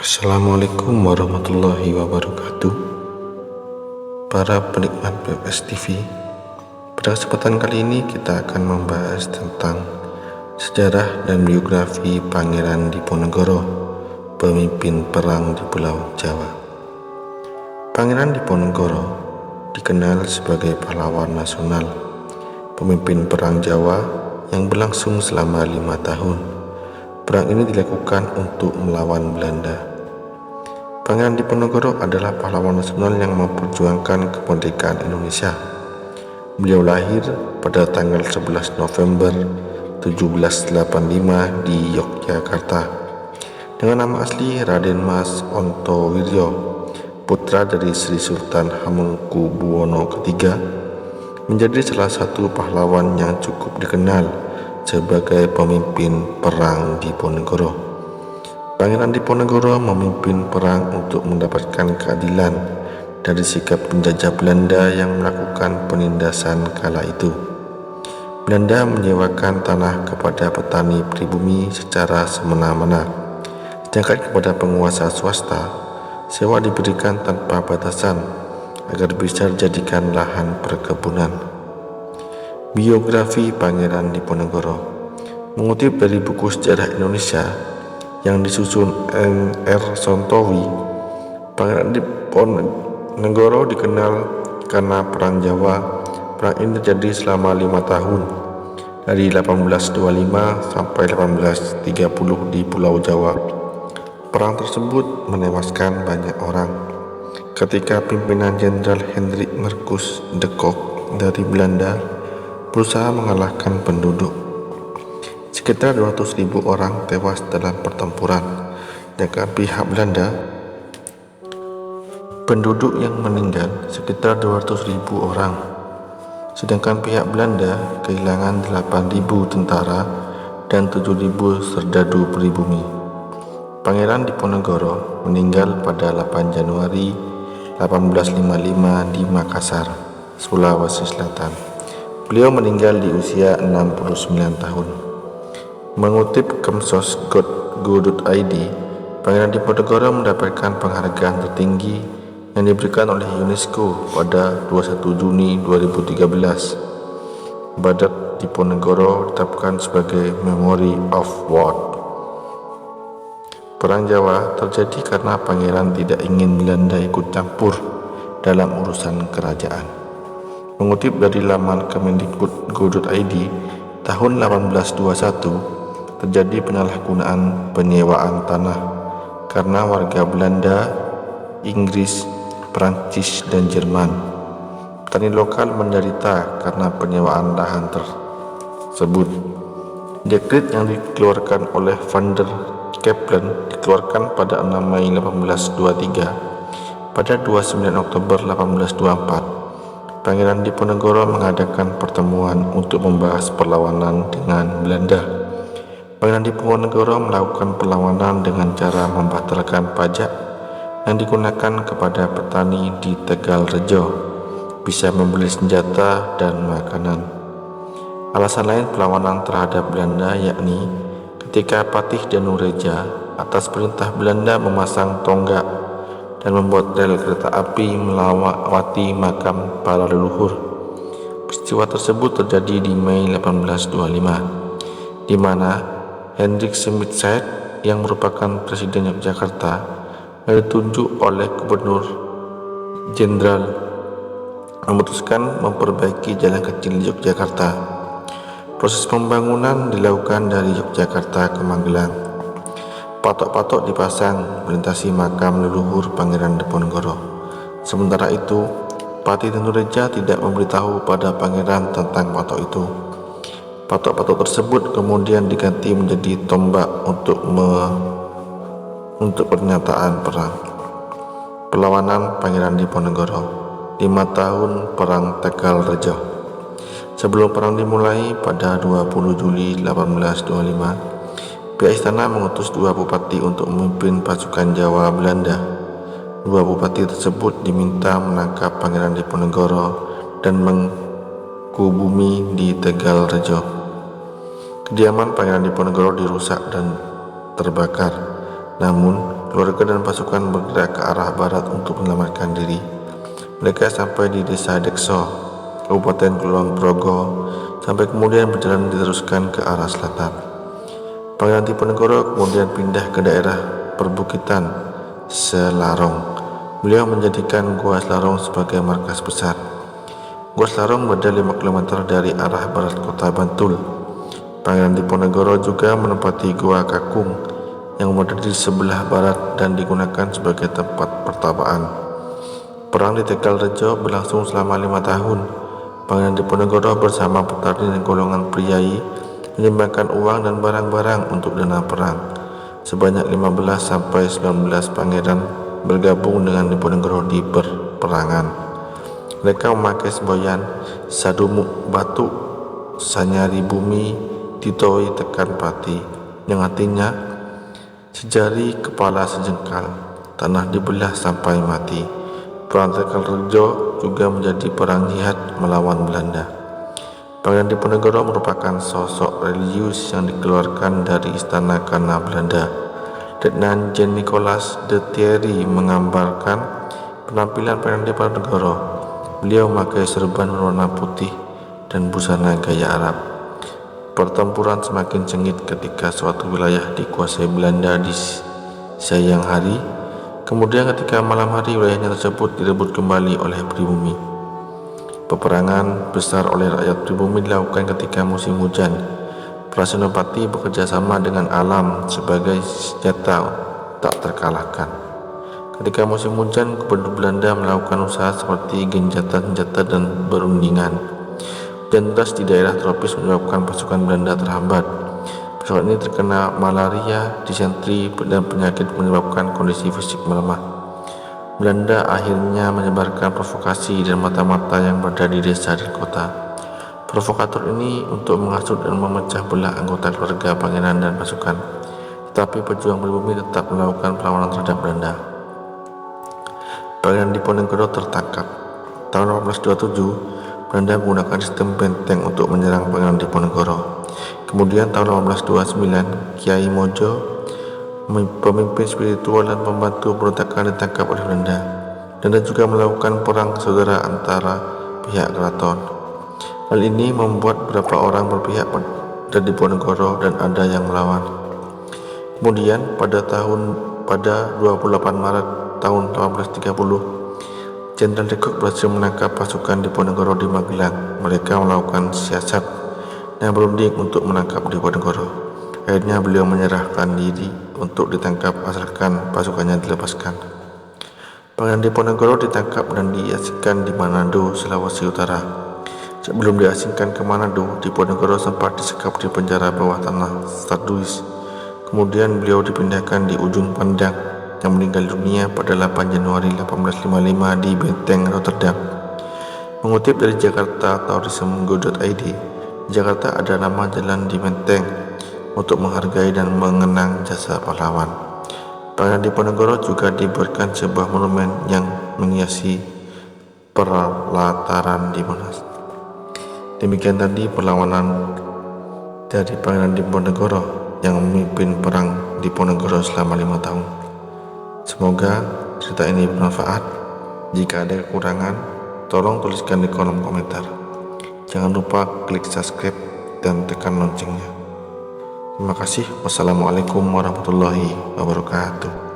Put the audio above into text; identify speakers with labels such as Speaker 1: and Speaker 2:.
Speaker 1: Assalamualaikum warahmatullahi wabarakatuh. Para penikmat BPS TV, pada kesempatan kali ini kita akan membahas tentang sejarah dan biografi Pangeran Diponegoro, pemimpin perang di Pulau Jawa. Pangeran Diponegoro dikenal sebagai pahlawan nasional, pemimpin perang Jawa yang berlangsung selama 5 tahun. Perang ini dilakukan untuk melawan Belanda. Pangeran Diponegoro adalah pahlawan nasional yang memperjuangkan kemerdekaan Indonesia. Beliau lahir pada tanggal 11 November 1785 di Yogyakarta dengan nama asli Raden Mas Ontowiryo, putra dari Sri Sultan Hamengkubuwono III, menjadi salah satu pahlawan yang cukup dikenal sebagai pemimpin perang Diponegoro. Pangeran Diponegoro memimpin perang untuk mendapatkan keadilan dari sikap penjajah Belanda yang melakukan penindasan kala itu. Belanda menyewakan tanah kepada petani pribumi secara semena-mena, sedangkan kepada penguasa swasta, sewa diberikan tanpa batasan agar bisa dijadikan lahan perkebunan. Biografi Pangeran Diponegoro mengutip dari buku Sejarah Indonesia yang disusun N.R. Sontowi. Pangeran Diponegoro dikenal karena Perang Jawa. Perang ini terjadi selama 5 tahun, dari 1825 sampai 1830 di Pulau Jawa. Perang tersebut menewaskan banyak orang ketika pimpinan Jenderal Hendrik Marcus de Kock dari Belanda berusaha mengalahkan penduduk. Sekitar 200.000 orang tewas dalam pertempuran. Dengan pihak Belanda, penduduk yang meninggal sekitar 200.000 orang, sedangkan pihak Belanda kehilangan 8.000 tentara dan 7.000 serdadu pribumi. Pangeran Diponegoro meninggal pada 8 Januari 1855 di Makassar, Sulawesi Selatan. Beliau meninggal di usia 69 tahun. Mengutip kemsos.go.id, Pangeran Diponegoro mendapatkan penghargaan tertinggi yang diberikan oleh UNESCO pada 21 Juni 2013. Badak Diponegoro ditetapkan sebagai Memory of War. Perang Jawa terjadi karena pangeran tidak ingin Belanda ikut campur dalam urusan kerajaan. Mengutip dari laman kemendikbud.go.id, tahun 1821 terjadi penyalahgunaan penyewaan tanah karena warga Belanda, Inggris, Prancis, dan Jerman. Petani lokal menderita karena penyewaan lahan tersebut. Dekret yang dikeluarkan oleh Van der Capellen dikeluarkan pada 6 Mei 1823. Pada 29 Oktober 1824, Pangeran Diponegoro mengadakan pertemuan untuk membahas perlawanan dengan Belanda. Pangeran Diponegoro melakukan perlawanan dengan cara membatalkan pajak yang digunakan kepada petani di Tegalrejo, bisa membeli senjata dan makanan. Alasan lain perlawanan terhadap Belanda yakni ketika Patih Danureja atas perintah Belanda memasang tonggak dan membuat rel kereta api melewati makam para leluhur. Peristiwa tersebut terjadi di Mei 1825, di mana Hendrik Smitside yang merupakan Presiden Yogyakarta ditunjuk oleh Gubernur Jenderal memutuskan memperbaiki jalan kecil di Yogyakarta. Proses pembangunan dilakukan dari Yogyakarta ke Magelang. Patok-patok dipasang melintasi makam leluhur Pangeran Diponegoro. Sementara itu, Patih Danureja tidak memberitahu pada pangeran tentang patok itu. Patok-patok tersebut kemudian diganti menjadi tombak untuk pernyataan perang. Perlawanan Pangeran Diponegoro, 5 tahun Perang Tegalrejo. Sebelum perang dimulai pada 20 Juli 1825, pihak istana mengutus 2 bupati untuk memimpin pasukan Jawa Belanda. 2 bupati tersebut diminta menangkap Pangeran Diponegoro dan mengkubumi di Tegalrejo. Kediaman Pangeran Diponegoro dirusak dan terbakar, namun keluarga dan pasukan bergerak ke arah barat untuk menyelamatkan diri. Mereka sampai di desa Dekso, Kabupaten Kulon Progo, sampai kemudian berjalan diteruskan ke arah selatan. Pangeran Diponegoro kemudian pindah ke daerah perbukitan Selarong. Beliau menjadikan Gua Selarong sebagai markas besar. Gua Selarong berada 5 km dari arah barat kota Bantul. Pangeran Diponegoro juga menempati Gua Kakung yang berada di sebelah barat dan digunakan sebagai tempat pertapaan. Perang di Tegalrejo berlangsung selama 5 tahun. Pangeran Diponegoro bersama petani dan golongan priai menyumbangkan uang dan barang-barang untuk dana perang. Sebanyak 15 sampai 19 pangeran bergabung dengan Diponegoro di peperangan. Mereka memakai semboyan Sadumuk Batu Sanyari Bumi Ditoi Tekan Pati, yang artinya sejari kepala sejengkal, tanah dibelah sampai mati. Perang Tegalrejo juga menjadi perang jihad melawan Belanda. Pangeran Diponegoro merupakan sosok religius yang dikeluarkan dari istana karena Belanda. Letnan Jean Nicolas de Thierry menggambarkan penampilan Pangeran Diponegoro. Beliau memakai serban berwarna putih dan busana gaya Arab. Pertempuran semakin sengit ketika suatu wilayah dikuasai Belanda di siang hari. Kemudian ketika malam hari wilayahnya tersebut direbut kembali oleh pribumi. Peperangan besar oleh rakyat pribumi dilakukan ketika musim hujan. Para senopati bekerja sama dengan alam sebagai senjata tak terkalahkan. Ketika musim hujan, gubernur Belanda melakukan usaha seperti gencatan senjata dan berundingan. Hujan deras di daerah tropis menyebabkan pasukan Belanda terhambat. Pasukan ini terkena malaria, disentri, dan penyakit menyebabkan kondisi fisik melemah. Belanda akhirnya menyebarkan provokasi dan mata-mata yang berada di desa dan kota. Provokator ini untuk menghasut dan memecah belah anggota keluarga pangeran dan pasukan. Tetapi pejuang pribumi tetap melakukan perlawanan terhadap Belanda. Pangeran Diponegoro tertangkap. Tahun 1827, Belanda menggunakan sistem benteng untuk menyerang Pangeran Diponegoro. Kemudian tahun 1829, Kiai Mojo, pemimpin spiritual dan pembantu pemberontakan, ditangkap oleh Belanda. Belanda juga melakukan perang saudara antara pihak keraton. Hal ini membuat beberapa orang berpihak pada Diponegoro dan ada yang melawan. Kemudian pada 28 Maret tahun 1830, Jenderal de Kock berhasil menangkap pasukan Diponegoro di Magelang. Mereka melakukan siasat yang berunding untuk menangkap Diponegoro. Akhirnya beliau menyerahkan diri untuk ditangkap asalkan pasukannya dilepaskan. Pangeran Diponegoro ditangkap dan diasingkan di Manado, Sulawesi Utara. Sebelum diasingkan ke Manado, Diponegoro sempat disekap di penjara bawah tanah Sarduis. Kemudian beliau dipindahkan di ujung Pandang, yang meninggal dunia pada 8 Januari 1855 di Benteng Rotterdam. Mengutip dari jakartatourism.go.id, Jakarta ada nama jalan di Menteng untuk menghargai dan mengenang jasa pahlawan. Pangeran Diponegoro juga diberikan sebuah monumen yang menghiasi pelataran di Monas. Demikian tadi perlawanan dari Pangeran Diponegoro yang memimpin perang Diponegoro selama 5 tahun. Semoga cerita ini bermanfaat. Jika ada kekurangan, tolong tuliskan di kolom komentar. Jangan lupa klik subscribe dan tekan loncengnya. Terima kasih. Wassalamualaikum warahmatullahi wabarakatuh.